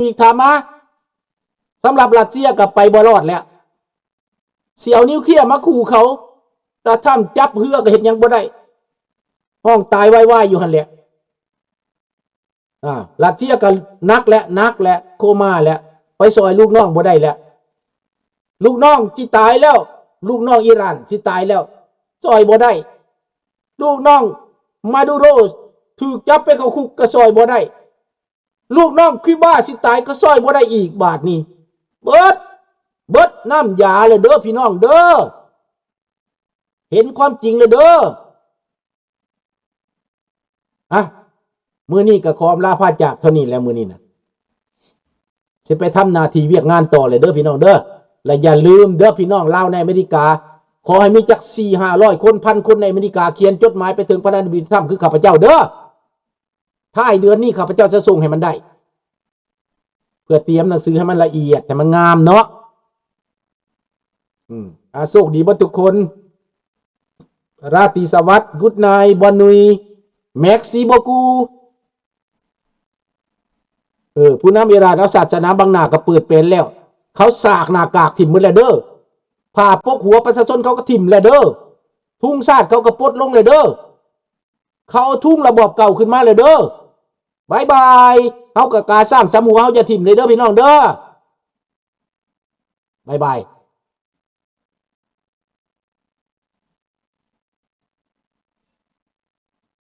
อีกถามมาสำหรับรัสเซียกับไปบอรอดแล้วเสี่ยวนิวเคลียร์มาขู่เขาแต่ถ้ำจับเฮือก็เห็นยังบ่ได้ห้องตายไหวๆอยู่หันแหละรัสเซียก็นักและโคม่าแล้วไปซอยลูกน้องบ่ได้แล้วลูกน้องที่ตายแล้วลูกน้องอิหร่านที่ตายแล้วซอยบ่ได้ลูกน้องมาดูโรถูกจับไปเข้าคุกก็ซอยบ่ได้ลูกน้องคิวบาสิตายก็ซอยบ่ได้อีกบาทนี้เบิดน้ำยาเลยเด้อพี่น้องเด้อเห็นความจริงเลยเด้อมื้อนี้ก็ขอลาพาจากเท่านี้แล้วมื้อนี้นะสิไปทำหน้าที่เวียกงานต่อเลยเด้อพี่น้องเด้อและอย่าลืมเด้อพี่น้องลาวในอเมริกาขอให้มีจัก 400-500 คนพันคนในอเมริกาเขียนจดหมายไปถึงประธานาธิบดีทรัมป์คือข้าพเจ้าเด้อท้ายเดือนนี้ข้าพเจ้าจะส่งให้มันได้เพื่อเตรียมหนังสือให้มันละเอียดให้มันงามเนาะโชคดีบ่ทุกคนราตรีสวัสดิ์กุดไนท์บอนนุยแม็กซี่โบกูผู้นำอิหร่านเอาศาสนาบางหน้าก็เปิดเป็นแล้วเขาสากหน้ากากถิ่มหมดแล้วเด้อผ้าปกหัวประชาชนเขาก็ถิ่มแล้วเด้อทุ่งชาติเขาก็ปลดลงเลยเด้อเขาเอาทุ่งระบอบเก่าขึ้นมาเลยเด้อบายบายเขากับการสร้างสมุเฮาจะถิ่มเลยเด้อพี่น้องเด้อบายบาย